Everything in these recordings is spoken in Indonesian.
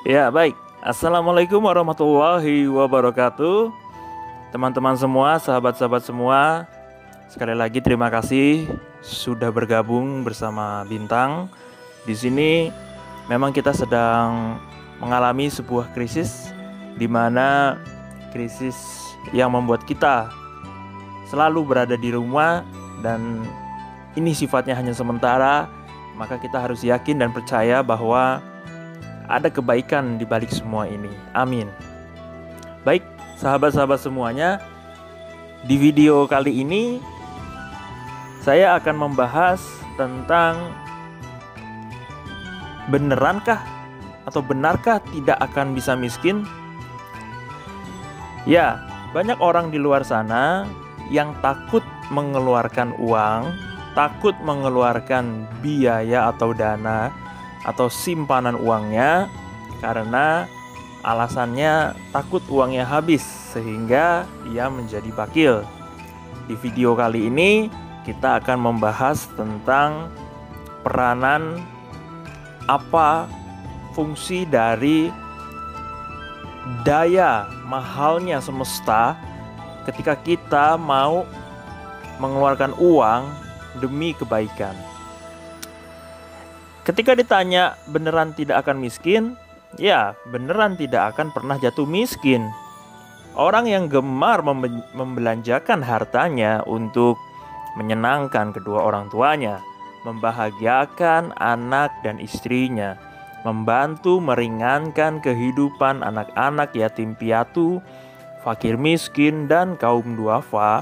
Ya, baik. Assalamualaikum warahmatullahi wabarakatuh. Teman-teman semua, sahabat-sahabat semua, sekali lagi terima kasih sudah bergabung bersama Bintang. Di sini memang kita sedang mengalami sebuah krisis, di mana krisis yang membuat kita selalu berada di rumah, dan ini sifatnya hanya sementara. Maka kita harus yakin dan percaya bahwa ada kebaikan di balik semua ini. Amin. Baik, sahabat-sahabat semuanya, di video kali ini saya akan membahas tentang benarkah tidak akan bisa miskin? Ya, banyak orang di luar sana yang takut mengeluarkan uang, takut mengeluarkan biaya atau dana atau simpanan uangnya karena alasannya takut uangnya habis sehingga ia menjadi bakil. Di video kali ini kita akan membahas tentang peranan apa fungsi dari daya mahalnya semesta ketika kita mau mengeluarkan uang demi kebaikan. Ketika ditanya beneran tidak akan miskin, ya beneran tidak akan pernah jatuh miskin. Orang yang gemar membelanjakan hartanya untuk menyenangkan kedua orang tuanya, membahagiakan anak dan istrinya, membantu meringankan kehidupan anak-anak yatim piatu, fakir miskin, dan kaum duafa,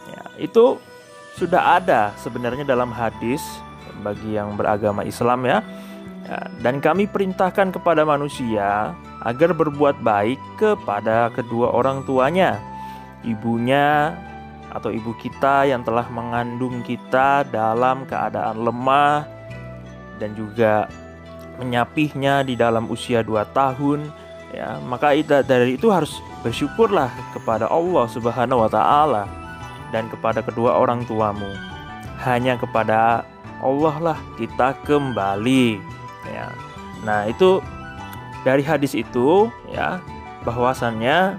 ya, itu sudah ada sebenarnya dalam hadis bagi yang beragama Islam, ya. Dan kami perintahkan kepada manusia agar berbuat baik kepada kedua orang tuanya, ibunya atau ibu kita yang telah mengandung kita dalam keadaan lemah dan juga menyapihnya di dalam usia 2 tahun, ya. Maka dari itu harus bersyukurlah kepada Allah Subhanahu wa taala dan kepada kedua orang tuamu. Hanya kepada Allah lah kita kembali, ya. Nah, itu dari hadis itu, ya, bahwasannya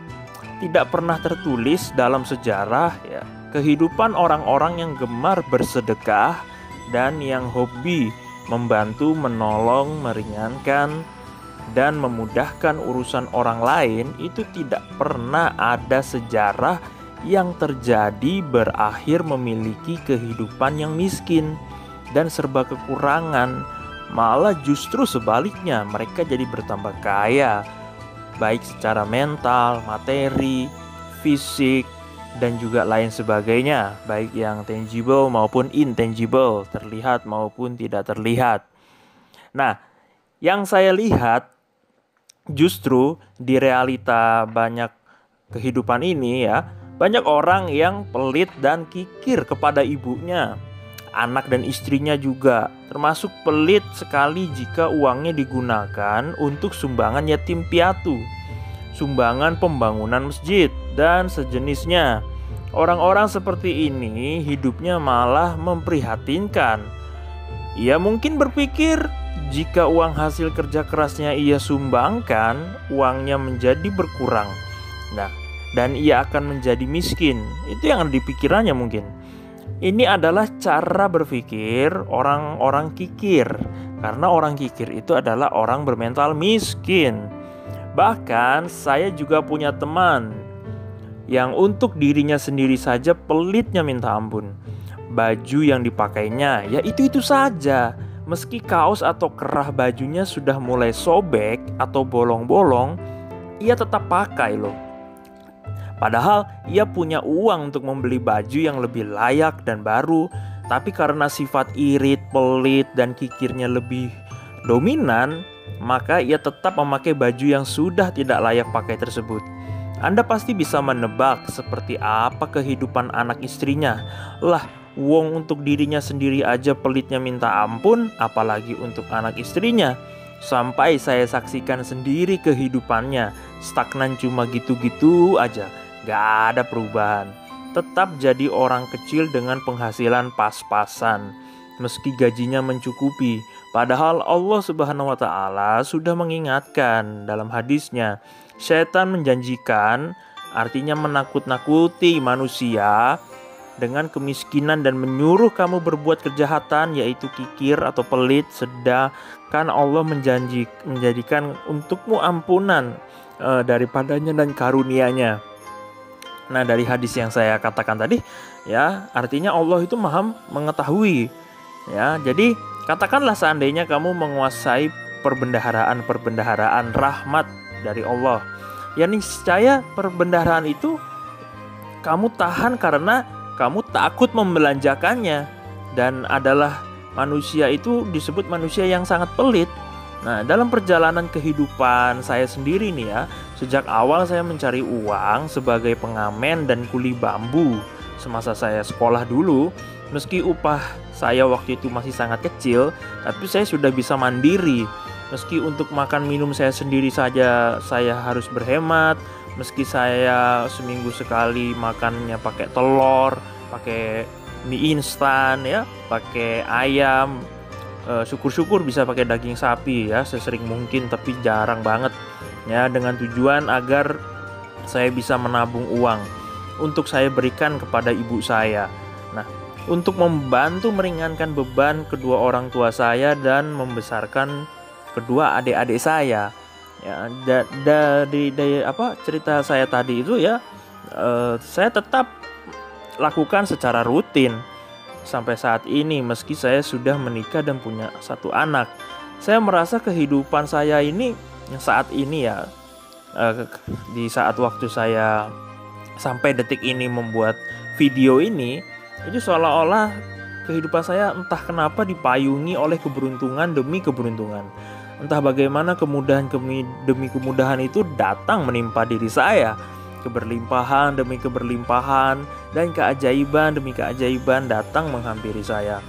tidak pernah tertulis dalam sejarah, ya, kehidupan orang-orang yang gemar bersedekah dan yang hobi membantu, menolong, meringankan dan memudahkan urusan orang lain. Itu tidak pernah ada sejarah yang terjadi berakhir memiliki kehidupan yang miskin dan serba kekurangan. Malah justru sebaliknya, mereka jadi bertambah kaya, baik secara mental, materi, fisik, dan juga lain sebagainya, baik yang tangible maupun intangible, terlihat maupun tidak terlihat. Nah, yang saya lihat justru di realita banyak kehidupan ini, ya, banyak orang yang pelit dan kikir kepada ibunya. Anak dan istrinya juga termasuk pelit sekali jika uangnya digunakan untuk sumbangan yatim piatu, sumbangan pembangunan masjid, dan sejenisnya. Orang-orang seperti ini hidupnya malah memprihatinkan. Ia mungkin berpikir jika uang hasil kerja kerasnya ia sumbangkan, uangnya menjadi berkurang. Nah, dan ia akan menjadi miskin. Itu yang ada di pikirannya mungkin. Ini adalah cara berpikir orang-orang kikir, karena orang kikir itu adalah orang bermental miskin. Bahkan saya juga punya teman yang untuk dirinya sendiri saja pelitnya minta ampun. Baju yang dipakainya ya itu-itu saja. Meski kaos atau kerah bajunya sudah mulai sobek atau bolong-bolong, ia tetap pakai loh. Padahal ia punya uang untuk membeli baju yang lebih layak dan baru, tapi karena sifat irit, pelit, dan kikirnya lebih dominan, maka ia tetap memakai baju yang sudah tidak layak pakai tersebut. Anda pasti bisa menebak seperti apa kehidupan anak istrinya. Lah, wong untuk dirinya sendiri aja pelitnya minta ampun, apalagi untuk anak istrinya. Sampai saya saksikan sendiri kehidupannya, stagnan cuma gitu-gitu aja. Gak ada perubahan. Tetap jadi orang kecil dengan penghasilan pas-pasan. meski gajinya mencukupi. Padahal Allah Subhanahu wa taala sudah mengingatkan dalam hadisnya, setan menjanjikan, artinya menakut-nakuti manusia dengan kemiskinan dan menyuruh kamu berbuat kejahatan, yaitu kikir atau pelit, sedangkan Allah menjadikan untukmu ampunan daripadanya dan karunia-Nya. Nah, dari hadis yang saya katakan tadi, ya, artinya Allah itu Maha mengetahui. Ya, jadi katakanlah seandainya kamu menguasai perbendaharaan rahmat dari Allah, ya niscaya perbendaharaan itu kamu tahan karena kamu takut membelanjakannya, dan adalah manusia itu disebut manusia yang sangat pelit. Nah, dalam perjalanan kehidupan saya sendiri nih ya, sejak awal saya mencari uang sebagai pengamen dan kuli bambu semasa saya sekolah dulu. Meski upah saya waktu itu masih sangat kecil, tapi saya sudah bisa mandiri. Meski untuk makan minum saya sendiri saja saya harus berhemat. Meski saya seminggu sekali makannya pakai telur, pakai mie instan ya, pakai ayam. Syukur-syukur bisa pakai daging sapi ya, sesering mungkin, tapi jarang banget ya, dengan tujuan agar saya bisa menabung uang untuk saya berikan kepada ibu saya. Nah, untuk membantu meringankan beban kedua orang tua saya dan membesarkan kedua adik-adik saya. Ya, dari cerita saya tadi itu ya, saya tetap lakukan secara rutin sampai saat ini, meski saya sudah menikah dan punya satu anak. Saya merasa kehidupan saya ini saat ini ya, di saat waktu saya sampai detik ini membuat video ini, itu seolah-olah kehidupan saya entah kenapa dipayungi oleh keberuntungan demi keberuntungan. Entah bagaimana kemudahan demi kemudahan itu datang menimpa diri saya. Keberlimpahan demi keberlimpahan dan keajaiban demi keajaiban datang menghampiri saya.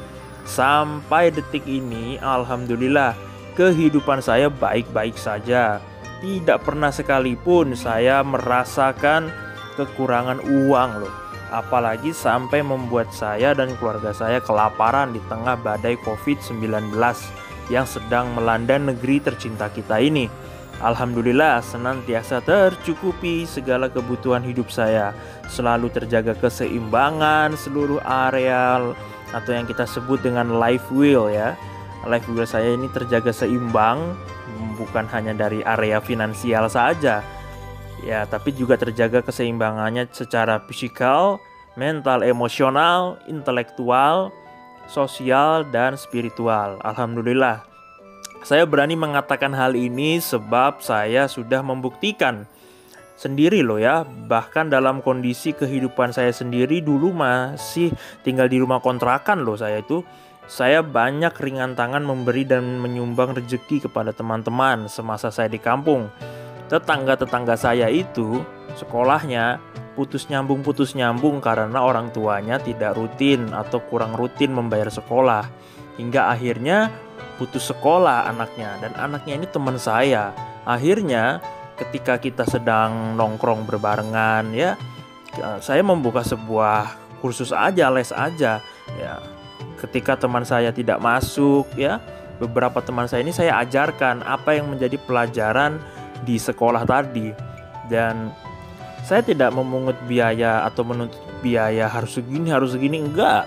Sampai detik ini, alhamdulillah, kehidupan saya baik-baik saja. Tidak pernah sekalipun saya merasakan kekurangan uang loh. Apalagi sampai membuat saya dan keluarga saya kelaparan di tengah badai COVID-19 yang sedang melanda negeri tercinta kita ini. Alhamdulillah, senantiasa tercukupi segala kebutuhan hidup saya. Selalu terjaga keseimbangan seluruh areal atau yang kita sebut dengan life wheel ya. Life wheel saya ini terjaga seimbang, bukan hanya dari area finansial saja ya, tapi juga terjaga keseimbangannya secara fisikal, mental, emosional, intelektual, sosial, dan spiritual. Alhamdulillah, saya berani mengatakan hal ini sebab saya sudah membuktikan sendiri loh ya. Bahkan dalam kondisi kehidupan saya sendiri dulu masih tinggal di rumah kontrakan loh, saya banyak ringan tangan memberi dan menyumbang rezeki kepada teman-teman semasa saya di kampung. Tetangga-tetangga saya itu sekolahnya putus nyambung karena orang tuanya tidak rutin atau kurang rutin membayar sekolah, hingga akhirnya putus sekolah anaknya, dan anaknya ini teman saya. Akhirnya ketika kita sedang nongkrong berbarengan ya, saya membuka sebuah kursus aja, les aja ya. Ketika teman saya tidak masuk ya, beberapa teman saya ini saya ajarkan apa yang menjadi pelajaran di sekolah tadi. Dan saya tidak memungut biaya atau menuntut biaya harus segini enggak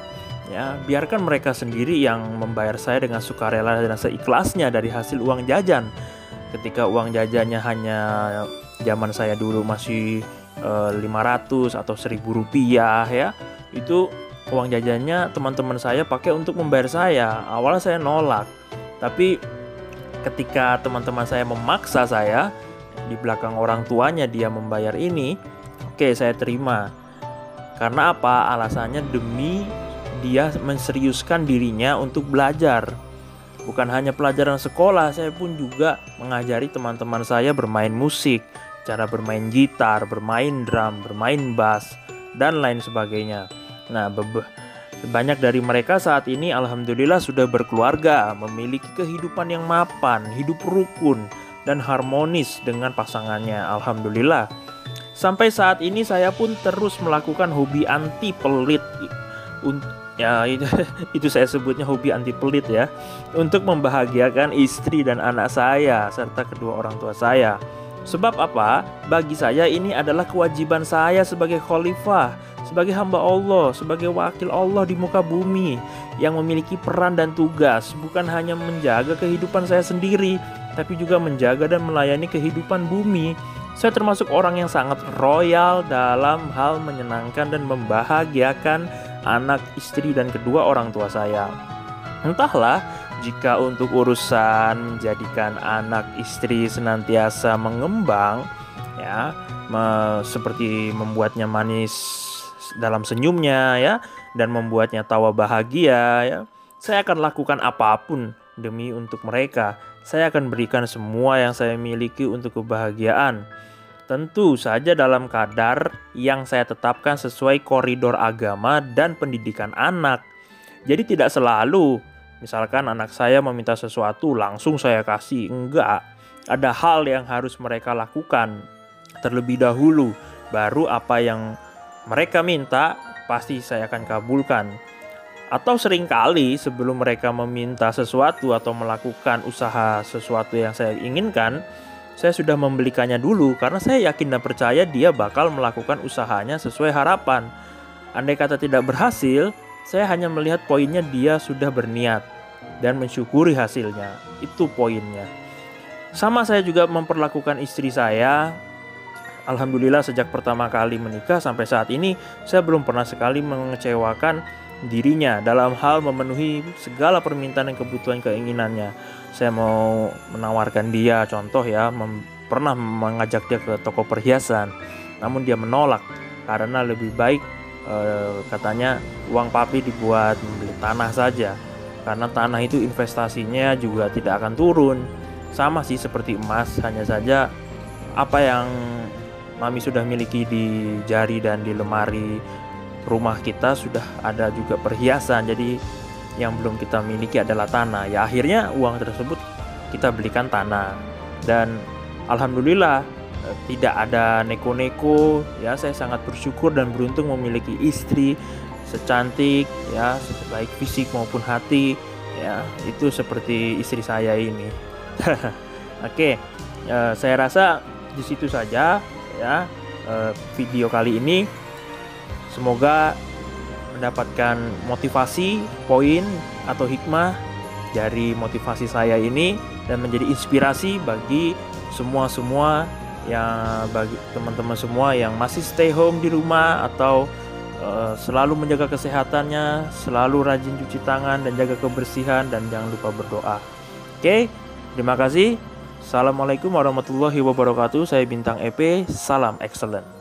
ya. Biarkan mereka sendiri yang membayar saya dengan sukarela dan seikhlasnya dari hasil uang jajan. Ketika uang jajannya hanya zaman saya dulu masih 500 atau 1.000 rupiah ya, itu uang jajannya teman-teman saya pakai untuk membayar saya. Awalnya saya nolak, tapi ketika teman-teman saya memaksa saya di belakang orang tuanya dia membayar ini, oke, saya terima. Karena apa? Alasannya demi dia menseriuskan dirinya untuk belajar. Bukan hanya pelajaran sekolah, saya pun juga mengajari teman-teman saya bermain musik, cara bermain gitar, bermain drum, bermain bass, dan lain sebagainya. Nah, banyak dari mereka saat ini alhamdulillah sudah berkeluarga, memiliki kehidupan yang mapan, hidup rukun, dan harmonis dengan pasangannya. Alhamdulillah. Sampai saat ini saya pun terus melakukan hobi anti pelit Ya itu saya sebutnya hobi anti pelit ya. Untuk membahagiakan istri dan anak saya serta kedua orang tua saya. Sebab apa? Bagi saya ini adalah kewajiban saya sebagai khalifah, sebagai hamba Allah, sebagai wakil Allah di muka bumi, yang memiliki peran dan tugas bukan hanya menjaga kehidupan saya sendiri, tapi juga menjaga dan melayani kehidupan bumi. Saya termasuk orang yang sangat royal dalam hal menyenangkan dan membahagiakan anak, istri, dan kedua orang tua saya. Entahlah, jika untuk urusan menjadikan anak istri senantiasa mengembang, ya, seperti membuatnya manis dalam senyumnya, ya, dan membuatnya tawa bahagia, ya, saya akan lakukan apapun demi untuk mereka. Saya akan berikan semua yang saya miliki untuk kebahagiaan. Tentu saja dalam kadar yang saya tetapkan sesuai koridor agama dan pendidikan anak. Jadi tidak selalu misalkan anak saya meminta sesuatu langsung saya kasih. Enggak. Ada hal yang harus mereka lakukan terlebih dahulu. Baru apa yang mereka minta pasti saya akan kabulkan. Atau seringkali sebelum mereka meminta sesuatu atau melakukan usaha sesuatu yang saya inginkan, saya sudah membelikannya dulu karena saya yakin dan percaya dia bakal melakukan usahanya sesuai harapan. Andai kata tidak berhasil, saya hanya melihat poinnya dia sudah berniat dan mensyukuri hasilnya. Itu poinnya. Sama saya juga memperlakukan istri saya. Alhamdulillah sejak pertama kali menikah sampai saat ini saya belum pernah sekali mengecewakan dirinya dalam hal memenuhi segala permintaan dan kebutuhan keinginannya. Saya mau menawarkan dia contoh ya, pernah mengajak dia ke toko perhiasan, namun dia menolak karena lebih baik katanya uang papi dibuat membeli tanah saja, karena tanah itu investasinya juga tidak akan turun. Sama sih seperti emas, hanya saja apa yang mami sudah miliki di jari dan di lemari rumah kita sudah ada juga perhiasan, jadi yang belum kita miliki adalah tanah. Ya akhirnya uang tersebut kita belikan tanah, dan alhamdulillah tidak ada neko-neko ya. Saya sangat bersyukur dan beruntung memiliki istri secantik ya, baik fisik maupun hati ya, itu seperti istri saya ini. Oke, saya rasa di situ saja ya video kali ini. Semoga mendapatkan motivasi, poin atau hikmah dari motivasi saya ini dan menjadi inspirasi bagi semua yang bagi teman-teman semua yang masih stay home di rumah atau selalu menjaga kesehatannya, selalu rajin cuci tangan dan jaga kebersihan, dan jangan lupa berdoa. Oke, terima kasih. Assalamualaikum warahmatullahi wabarakatuh. Saya Bintang EP. Salam excellent.